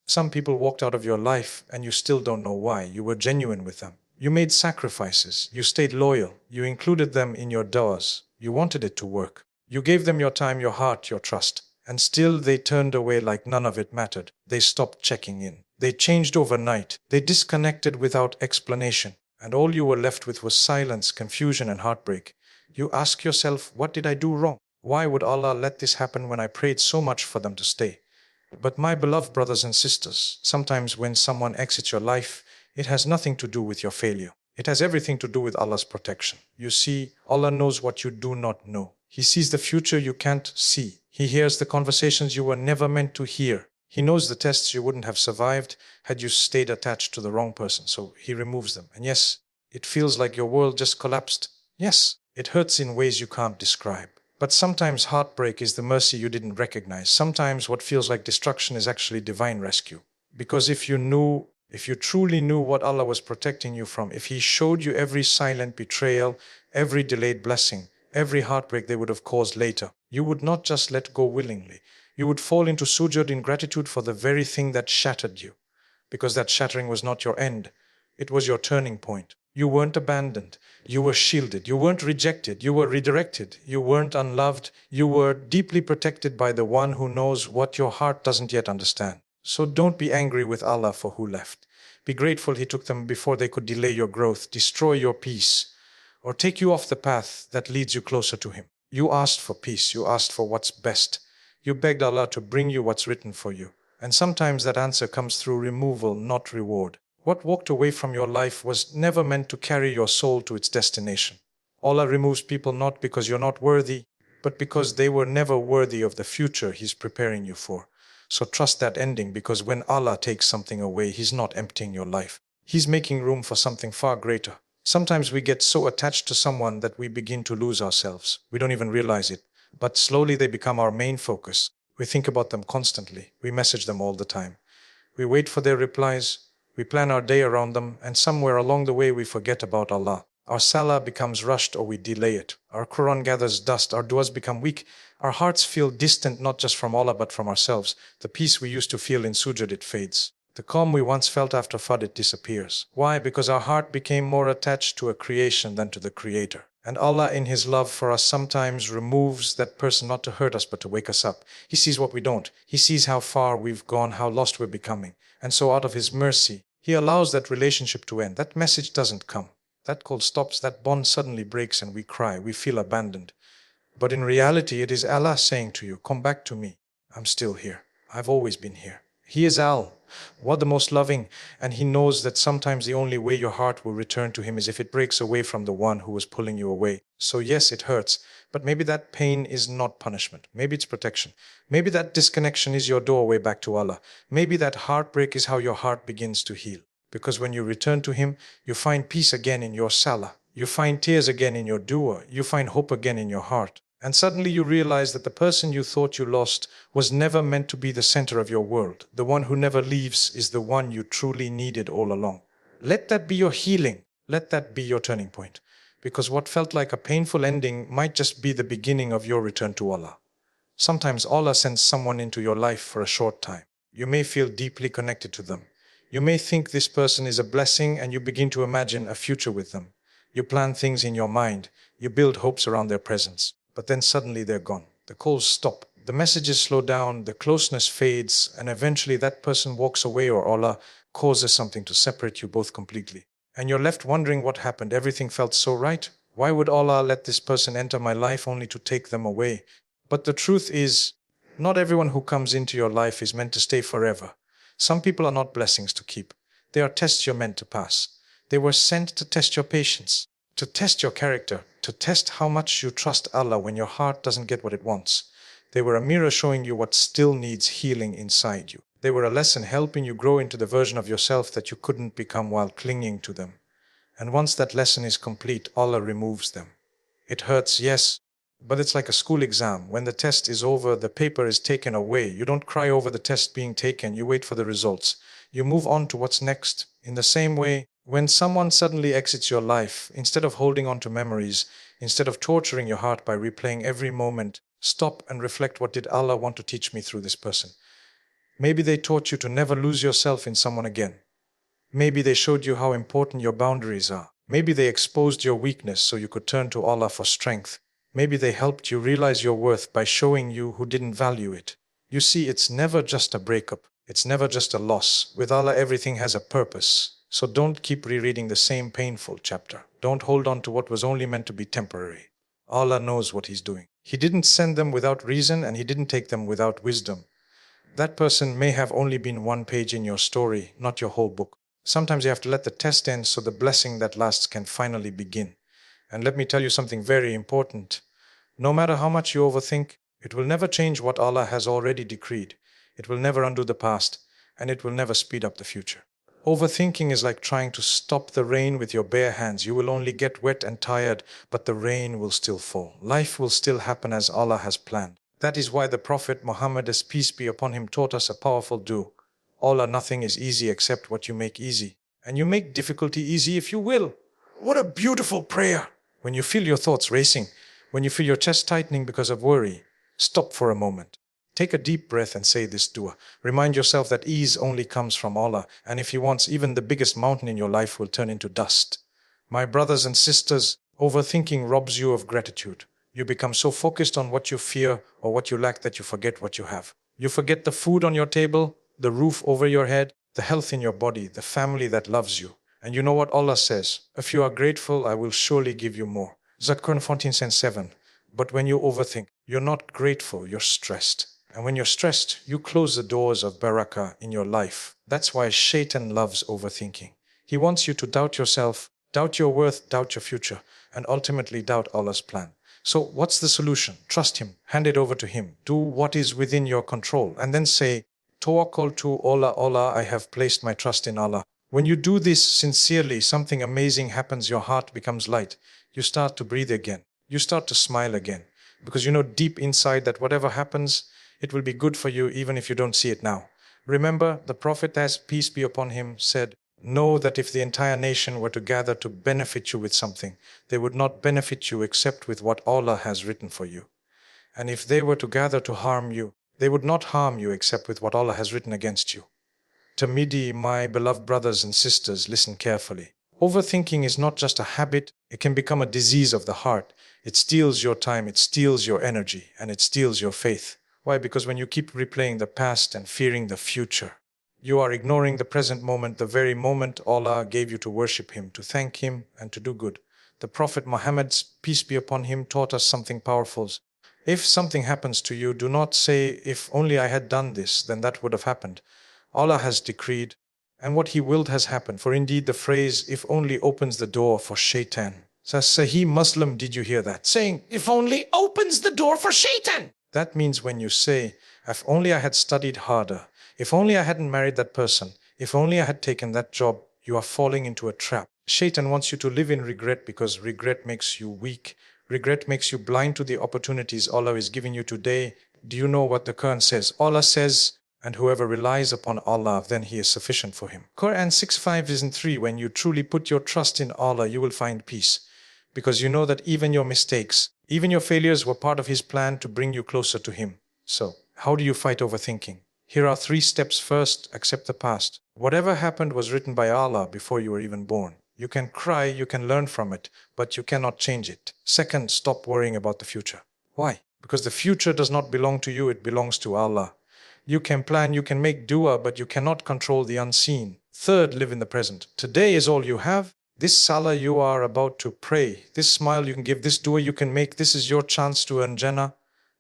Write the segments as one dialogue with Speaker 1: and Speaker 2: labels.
Speaker 1: Some people walked out of your life and you still don't know why. You were genuine with them. You made sacrifices. You stayed loyal. You included them in your du'as. You wanted it to work. You gave them your time, your heart, your trust. And still they turned away like none of it mattered. They stopped checking in. They changed overnight. They disconnected without explanation. And all you were left with was silence, confusion, and heartbreak. You ask yourself, what did I do wrong? Why would Allah let this happen when I prayed so much for them to stay? But my beloved brothers and sisters, sometimes when someone exits your life, it has nothing to do with your failure. It has everything to do with Allah's protection. You see, Allah knows what you do not know. He sees the future you can't see. He hears the conversations you were never meant to hear. He knows the tests you wouldn't have survived had you stayed attached to the wrong person, so He removes them. And yes, it feels like your world just collapsed. Yes, it hurts in ways you can't describe. But sometimes heartbreak is the mercy you didn't recognize. Sometimes what feels like destruction is actually divine rescue. Because if you truly knew what Allah was protecting you from, if He showed you every silent betrayal, every delayed blessing, every heartbreak they would have caused later, you would not just let go willingly. You would fall into sujood in gratitude for the very thing that shattered you. Because that shattering was not your end. It was your turning point. You weren't abandoned. You were shielded. You weren't rejected. You were redirected. You weren't unloved. You were deeply protected by the one who knows what your heart doesn't yet understand. So don't be angry with Allah for who left. Be grateful He took them before they could delay your growth, destroy your peace, or take you off the path that leads you closer to Him. You asked for peace. You asked for what's best. You begged Allah to bring you what's written for you. And sometimes that answer comes through removal, not reward. What walked away from your life was never meant to carry your soul to its destination. Allah removes people not because you're not worthy, but because they were never worthy of the future He's preparing you for. So trust that ending, because when Allah takes something away, He's not emptying your life. He's making room for something far greater. Sometimes we get so attached to someone that we begin to lose ourselves. We don't even realize it. But slowly they become our main focus. We think about them constantly. We message them all the time. We wait for their replies. We plan our day around them, and somewhere along the way we forget about Allah. Our salah becomes rushed or we delay it. Our Quran gathers dust. Our du'as become weak. Our hearts feel distant not just from Allah but from ourselves. The peace we used to feel in sujood, it fades. The calm we once felt after fard, it disappears. Why? Because our heart became more attached to a creation than to the Creator. And Allah in His love for us sometimes removes that person not to hurt us but to wake us up. He sees what we don't. He sees how far we've gone, how lost we're becoming. And so out of His mercy, He allows that relationship to end. That message doesn't come. That call stops, that bond suddenly breaks, and we cry, we feel abandoned. But in reality, it is Allah saying to you, come back to me. I'm still here. I've always been here. He is the most loving, and He knows that sometimes the only way your heart will return to Him is if it breaks away from the one who was pulling you away. So yes, it hurts, but maybe that pain is not punishment. Maybe it's protection. Maybe that disconnection is your doorway back to Allah. Maybe that heartbreak is how your heart begins to heal. Because when you return to Him, you find peace again in your salah. You find tears again in your dua. You find hope again in your heart. And suddenly you realize that the person you thought you lost was never meant to be the center of your world. The one who never leaves is the one you truly needed all along. Let that be your healing. Let that be your turning point. Because what felt like a painful ending might just be the beginning of your return to Allah. Sometimes Allah sends someone into your life for a short time. You may feel deeply connected to them. You may think this person is a blessing and you begin to imagine a future with them. You plan things in your mind. You build hopes around their presence. But then suddenly they're gone. The calls stop. The messages slow down. The closeness fades. And eventually that person walks away, or Allah causes something to separate you both completely. And you're left wondering what happened. Everything felt so right. Why would Allah let this person enter my life only to take them away? But the truth is, not everyone who comes into your life is meant to stay forever. Some people are not blessings to keep. They are tests you're meant to pass. They were sent to test your patience, to test your character, to test how much you trust Allah when your heart doesn't get what it wants. They were a mirror showing you what still needs healing inside you. They were a lesson helping you grow into the version of yourself that you couldn't become while clinging to them. And once that lesson is complete, Allah removes them. It hurts, yes, but it's like a school exam. When the test is over, the paper is taken away. You don't cry over the test being taken. You wait for the results. You move on to what's next. In the same way, when someone suddenly exits your life, instead of holding on to memories, instead of torturing your heart by replaying every moment, stop and reflect, what did Allah want to teach me through this person? Maybe they taught you to never lose yourself in someone again. Maybe they showed you how important your boundaries are. Maybe they exposed your weakness so you could turn to Allah for strength. Maybe they helped you realize your worth by showing you who didn't value it. You see, it's never just a breakup. It's never just a loss. With Allah, everything has a purpose. So don't keep rereading the same painful chapter. Don't hold on to what was only meant to be temporary. Allah knows what He's doing. He didn't send them without reason, and He didn't take them without wisdom. That person may have only been one page in your story, not your whole book. Sometimes you have to let the test end so the blessing that lasts can finally begin. And let me tell you something very important. No matter how much you overthink, it will never change what Allah has already decreed. It will never undo the past, and it will never speed up the future. Overthinking is like trying to stop the rain with your bare hands. You will only get wet and tired, but the rain will still fall. Life will still happen as Allah has planned. That is why the Prophet Muhammad, as peace be upon him, taught us a powerful dua. All or nothing is easy except what you make easy. And you make difficulty easy if you will. What a beautiful prayer! When you feel your thoughts racing, when you feel your chest tightening because of worry, stop for a moment. Take a deep breath and say this dua. Remind yourself that ease only comes from Allah, and if He wants, even the biggest mountain in your life will turn into dust. My brothers and sisters, overthinking robs you of gratitude. You become so focused on what you fear or what you lack that you forget what you have. You forget the food on your table, the roof over your head, the health in your body, the family that loves you. And you know what Allah says? If you are grateful, I will surely give you more. Zakaria 14:7. But when you overthink, you're not grateful, you're stressed. And when you're stressed, you close the doors of barakah in your life. That's why Shaitan loves overthinking. He wants you to doubt yourself, doubt your worth, doubt your future, and ultimately doubt Allah's plan. So what's the solution? Trust Him, hand it over to Him, do what is within your control, and then say, Tawakkul to Allah, Allah, I have placed my trust in Allah. When you do this sincerely, something amazing happens, your heart becomes light. You start to breathe again. You start to smile again. Because you know deep inside that whatever happens, it will be good for you even if you don't see it now. Remember, the Prophet, as peace be upon him, said, know that if the entire nation were to gather to benefit you with something, they would not benefit you except with what Allah has written for you. And if they were to gather to harm you, they would not harm you except with what Allah has written against you. Tamidi, my beloved brothers and sisters, listen carefully. Overthinking is not just a habit, it can become a disease of the heart. It steals your time, it steals your energy, and it steals your faith. Why? Because when you keep replaying the past and fearing the future, you are ignoring the present moment, the very moment Allah gave you to worship Him, to thank Him, and to do good. The Prophet Muhammad, peace be upon him, taught us something powerful. If something happens to you, do not say, if only I had done this, then that would have happened. Allah has decreed, and what He willed has happened. For indeed the phrase, if only, opens the door for shaitan. So Sahih Muslim, did you hear that? Saying, if only opens the door for shaitan. That means when you say, if only I had studied harder, if only I hadn't married that person, if only I had taken that job, you are falling into a trap. Shaitan wants you to live in regret because regret makes you weak. Regret makes you blind to the opportunities Allah is giving you today. Do you know what the Quran says? Allah says, and whoever relies upon Allah, then He is sufficient for him. Quran 6:5-3, when you truly put your trust in Allah, you will find peace. Because you know that even your mistakes, even your failures were part of His plan to bring you closer to Him. So, how do you fight overthinking? Here are 3 steps. First, accept the past. Whatever happened was written by Allah before you were even born. You can cry, you can learn from it, but you cannot change it. Second, stop worrying about the future. Why? Because the future does not belong to you, it belongs to Allah. You can plan, you can make dua, but you cannot control the unseen. Third, live in the present. Today is all you have. This salah you are about to pray, this smile you can give, this dua you can make, this is your chance to earn Jannah.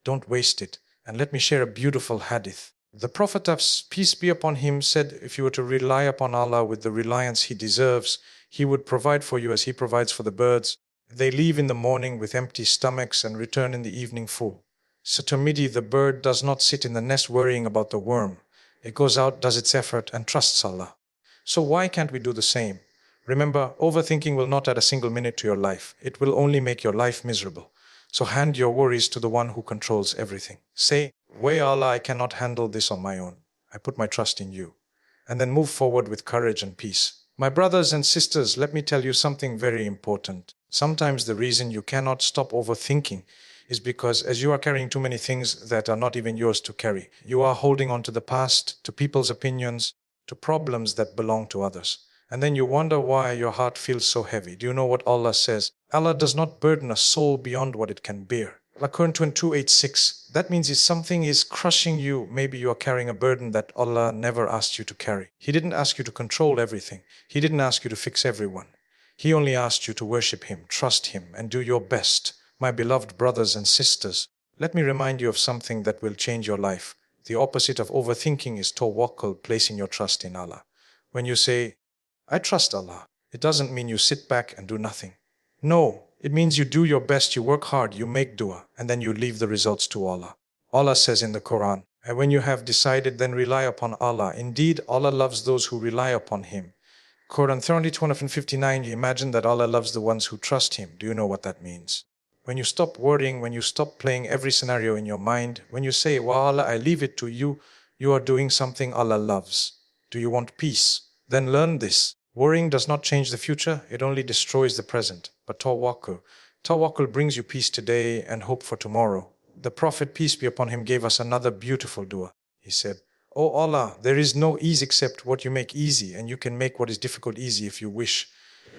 Speaker 1: Don't waste it. And let me share a beautiful hadith. The Prophet, peace be upon him, said if you were to rely upon Allah with the reliance He deserves, He would provide for you as He provides for the birds. They leave in the morning with empty stomachs and return in the evening full. So Tamidi, the bird does not sit in the nest worrying about the worm. It goes out, does its effort, and trusts Allah. So why can't we do the same? Remember, overthinking will not add a single minute to your life. It will only make your life miserable. So hand your worries to the one who controls everything. Say, way Allah, I cannot handle this on my own. I put my trust in you. And then move forward with courage and peace. My brothers and sisters, let me tell you something very important. Sometimes the reason you cannot stop overthinking is because as you are carrying too many things that are not even yours to carry, you are holding on to the past, to people's opinions, to problems that belong to others. And then you wonder why your heart feels so heavy. Do you know what Allah says? Allah does not burden a soul beyond what it can bear. Al-Quran 286. That means if something is crushing you, maybe you are carrying a burden that Allah never asked you to carry. He didn't ask you to control everything. He didn't ask you to fix everyone. He only asked you to worship Him, trust Him, and do your best. My beloved brothers and sisters, let me remind you of something that will change your life. The opposite of overthinking is tawakkul, placing your trust in Allah. When you say, I trust Allah, it doesn't mean you sit back and do nothing. No, it means you do your best, you work hard, you make dua, and then you leave the results to Allah. Allah says in the Quran, and when you have decided, then rely upon Allah. Indeed, Allah loves those who rely upon Him. Quran 259, you imagine that Allah loves the ones who trust Him. Do you know what that means? When you stop worrying, when you stop playing every scenario in your mind, when you say, Wa Allah, I leave it to you, you are doing something Allah loves. Do you want peace? Then learn this. Worrying does not change the future, it only destroys the present. But tawakkul brings you peace today and hope for tomorrow. The Prophet, peace be upon him, gave us another beautiful dua. He said, O Allah, there is no ease except what you make easy, and you can make what is difficult easy if you wish.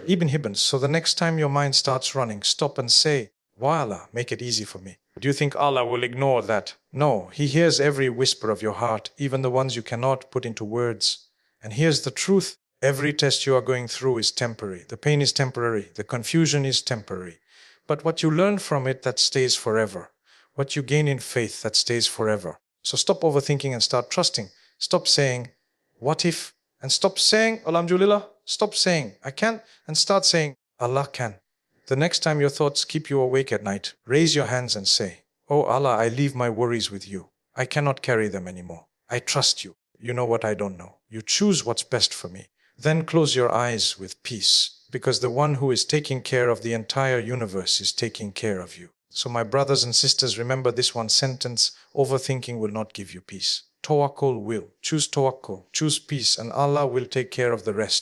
Speaker 1: Ibn Hibban, so the next time your mind starts running, stop and say, Why Allah, make it easy for me. Do you think Allah will ignore that? No, He hears every whisper of your heart, even the ones you cannot put into words. And here's the truth. Every test you are going through is temporary. The pain is temporary. The confusion is temporary. But what you learn from it, that stays forever. What you gain in faith, that stays forever. So stop overthinking and start trusting. Stop saying, what if? And stop saying, Alhamdulillah. Stop saying, I can't. And start saying, Allah can. The next time your thoughts keep you awake at night, raise your hands and say, Oh Allah, I leave my worries with you. I cannot carry them anymore. I trust you. You know what I don't know. You choose what's best for me. Then close your eyes with peace, because the one who is taking care of the entire universe is taking care of you. So my brothers and sisters, remember this one sentence: overthinking will not give you peace. Tawakkul will. Choose tawakkul, choose peace, and Allah will take care of the rest.